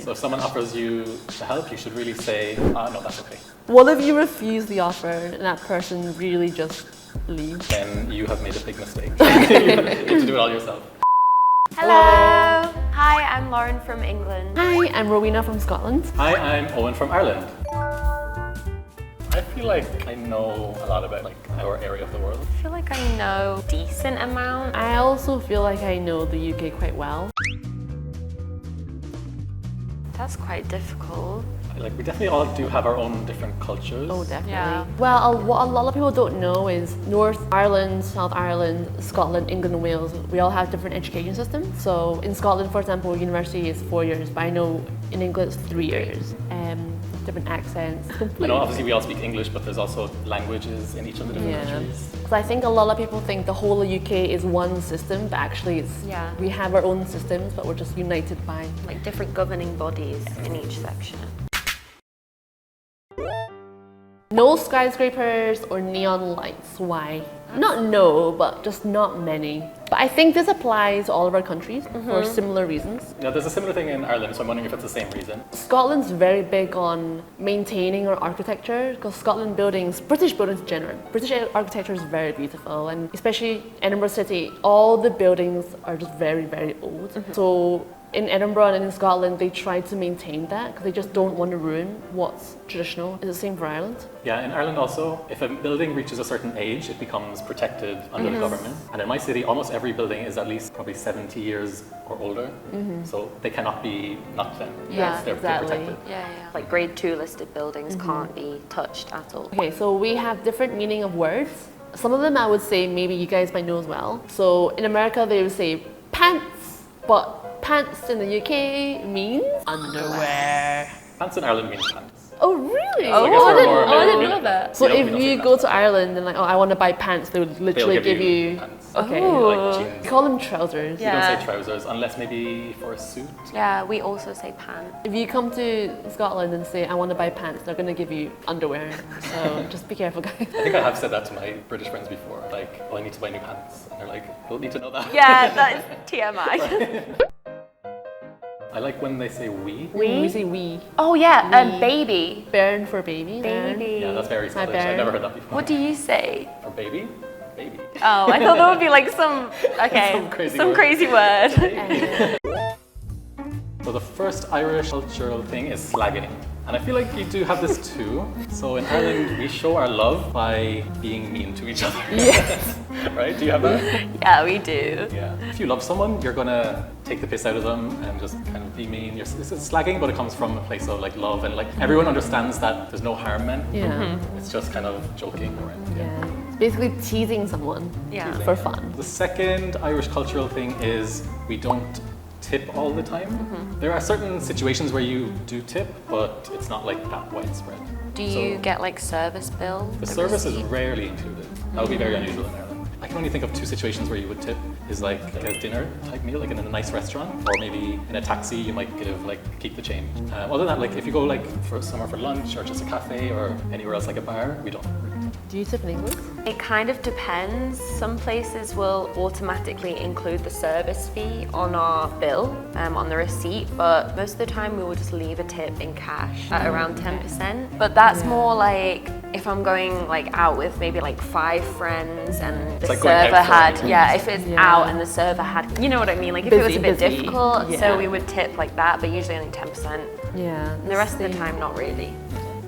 So if someone offers you to help, you should really say, no, that's okay. What if you refuse the offer and that person really just leaves? Then you have made a big mistake. You have to do it all yourself. Hello! Hi, I'm Lauren from England. Hi, I'm Rowena from Scotland. Hi, I'm Eoin from Ireland. I feel like I know a lot about our area of the world. I feel like I know a decent amount. I also feel like I know the UK quite well. That's quite difficult. We definitely all do have our own different cultures. Oh, definitely. Yeah. Well, what a lot of people don't know is North Ireland, South Ireland, Scotland, England and Wales, we all have different education systems. So in Scotland, for example, university is 4 years, but I know in England it's 3 years. Different accents. I know obviously we all speak English, but there's also languages in each of the different countries. Because I think a lot of people think the whole of UK is one system, but actually it's, we have our own systems, but we're just united by like different governing bodies in each section. No skyscrapers or neon lights. Why? Not no, but just not many. But I think this applies to all of our countries for similar reasons. Yeah, there's a similar thing in Ireland, so I'm wondering if it's the same reason. Scotland's very big on maintaining our architecture because Scotland buildings, British buildings in general, British architecture is very beautiful, and especially Edinburgh City, all the buildings are just very, very old. So in Edinburgh and in Scotland, they try to maintain that because they just don't want to ruin what's traditional. It's the same for Ireland. Yeah, in Ireland also, if a building reaches a certain age, it becomes protected under the government. And in my city, almost every building is at least probably 70 years or older. So they cannot be knocked down. Yeah, they're exactly. protected. Yeah. Like grade 2 listed buildings can't be touched at all. Okay, so we have different meaning of words. Some of them I would say maybe you guys might know as well. So in America, they would say pants, but pants in the UK means underwear. Pants in Ireland means pants. Oh, really? So I guess we're more I didn't middle- know that. we So don't- if we don't you say go that. to Ireland and like, oh, I want to buy pants, they would literally They'll give you pants. okay. Oh. Like jeans. We call them trousers. You Yeah. don't say trousers unless maybe for a suit. Yeah, we also say pants. If you come to Scotland and say, I want to buy pants, they're going to give you underwear. So just be careful, guys. I think I have said that to my British friends before. Like, oh, I need to buy new pants. And they're like, we'll need to know that. Yeah, that is TMI. I like when they say we. We say we. Oh yeah, We. baby. Bairn for baby. bairn. Baby. Yeah, that's very Scottish. I've bairn. never heard that before. What do you say? For baby? Baby. Oh, I thought that would be like some, okay, Some crazy word. word. So the first Irish cultural thing is slagging. And I feel like you do have this too. So in Ireland, we show our love by being mean to each other. Yes. Right? Do you have that? Yeah, we do. Yeah. If you love someone, you're gonna take the piss out of them and just kind of be mean. It's slagging, but it comes from a place of like love and like everyone understands that there's no harm meant. Yeah. It's just kind of joking around. Yeah. It's basically teasing someone Yeah. for fun. The second Irish cultural thing is we don't tip all the time. There are certain situations where you do tip, but it's not like that widespread. Do you get like service bill? The service is receipt? rarely included. That would be very unusual in Ireland. I can only think of 2 situations where you would tip is like a dinner type meal, like in a nice restaurant, or maybe in a taxi you might give like keep the change. Other than that, like if you go like for somewhere for lunch or just a cafe or anywhere else like a bar, we don't. Do you tip in English? It kind of depends. Some places will automatically include the service fee on our bill, on the receipt, but most of the time we will just leave a tip in cash at around 10%. But that's more like if I'm going like out with maybe like 5 friends and the like going out server for had, everything. if it's out and the server had, you know what I mean? Like if it was a bit Busy. difficult, Yeah. so we would tip like that, but usually only 10%. Yeah. And the rest of the time, not really.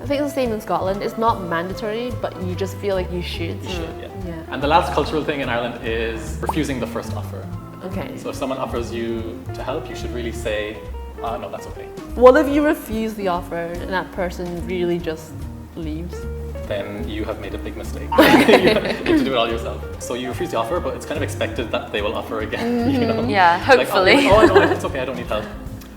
I think it's the same in Scotland. It's not mandatory, but you just feel like you should. You should, yeah. Yeah. And the last cultural thing in Ireland is refusing the first offer. Okay. So if someone offers you to help, you should really say, no, that's okay. What if you refuse the offer and that person really just leaves? Then you have made a big mistake. You have to do it all yourself. So you refuse the offer, but it's kind of expected that they will offer again. You know? Yeah, hopefully. Like, no, it's okay, I don't need help.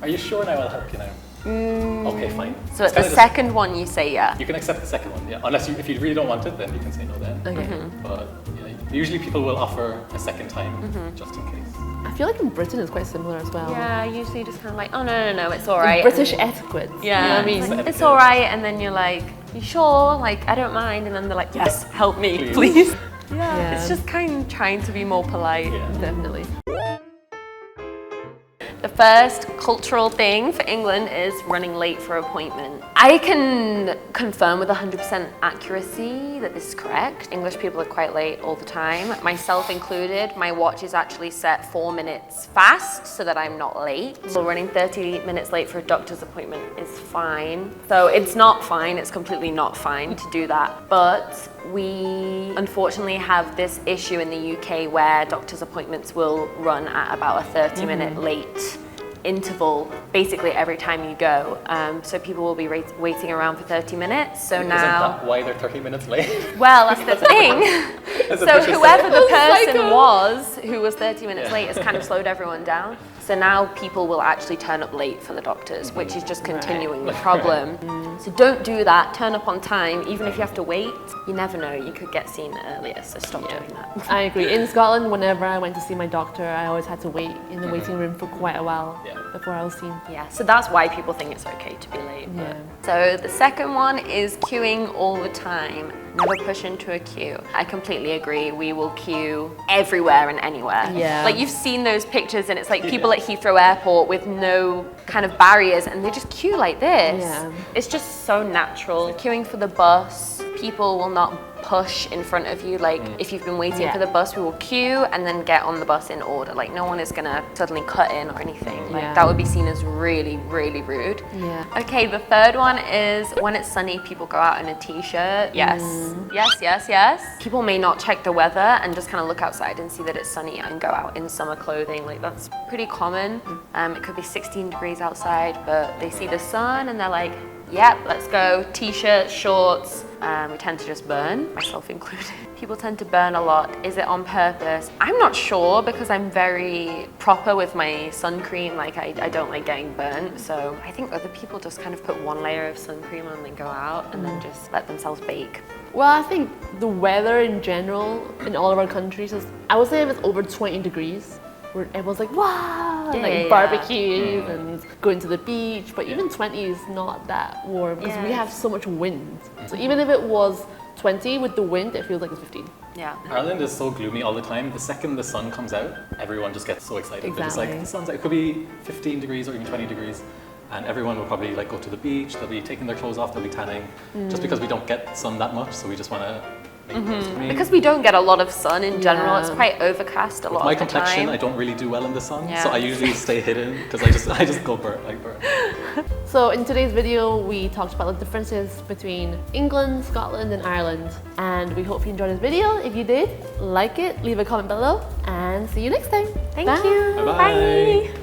Are you sure now I'll help you now? Okay, fine. So It's at the kinda just- second one, you say yeah. You can accept the second one, yeah. Unless if you really don't want it, then you can say no then. Okay. But yeah, usually people will offer a second time just in case. I feel like in Britain it's quite similar as well. Yeah, usually just kind of like, oh no, it's all Like right. British etiquette. Yeah, You know what I mean? it's, like, it's all right, and then you're like, you sure? Like, I don't mind, and then they're like, yes, help me, please. Yeah. It's just kind of trying to be more polite. Yeah. Definitely. The first cultural thing for England is running late for appointment. I can confirm with 100% accuracy that this is correct. English people are quite late all the time, myself included. My watch is actually set 4 minutes fast so that I'm not late. So running 30 minutes late for a doctor's appointment is fine. So it's not fine, it's completely not fine to do that. But we unfortunately have this issue in the UK where doctor's appointments will run at about a 30-minute late interval basically every time you go. So people will be waiting around for 30 minutes. So now... Isn't that why they're 30 minutes late? Well, that's the thing. So whoever the person was who was 30 minutes late has kind of slowed everyone down. So now people will actually turn up late for the doctors, which is just continuing the problem. So don't do that. Turn up on time, even if you have to wait. You never know, you could get seen earlier, so stop doing that. I agree. In Scotland, whenever I went to see my doctor, I always had to wait in the waiting room for quite a while before I was seen. Yeah, so that's why people think it's okay to be late. Yeah. So the second one is queuing all the time. Never push into a queue. I completely agree. We will queue everywhere and anywhere. Yeah. Like you've seen those pictures and it's like people at Heathrow Airport with no kind of barriers and they just queue like this. Yeah. It's just so natural. Queuing for the bus, people will not push in front of you. Like if you've been waiting for the bus, we will queue and then get on the bus in order. Like no one is gonna suddenly cut in or anything. Like that would be seen as really, really rude. Yeah. Okay, the third one is when it's sunny, people go out in a t-shirt. Yes, yes, yes, yes. People may not check the weather and just kind of look outside and see that it's sunny and go out in summer clothing. Like that's pretty common. It could be 16 degrees outside, but they see the sun and they're like, yep, let's go. T-shirts, shorts. We tend to just burn, myself included. People tend to burn a lot. Is it on purpose? I'm not sure because I'm very proper with my sun cream. Like I don't like getting burnt. So I think other people just kind of put one layer of sun cream on and then go out and then just let themselves bake. Well, I think the weather in general in all of our countries is, I would say if it's over 20 degrees, where everyone's like, wow, barbecues and going to the beach, but even 20 is not that warm because we have so much wind. So even if it was 20 with the wind, it feels like it's 15. Yeah. Ireland is so gloomy all the time. The second the sun comes out, everyone just gets so excited. Exactly. They're just like, the sun's out. It could be 15 degrees or even 20 degrees. And everyone will probably like go to the beach, they'll be taking their clothes off, they'll be tanning. Just because we don't get sun that much, so we just want to make the most of it. Because we don't get a lot of sun in general, it's quite overcast a lot of the time. My complexion, I don't really do well in the sun, so I usually stay hidden because I just go burnt. So in today's video, we talked about the differences between England, Scotland, and Ireland. And we hope you enjoyed this video. If you did, like it, leave a comment below, and see you next time. Thank you. Bye-bye. Bye.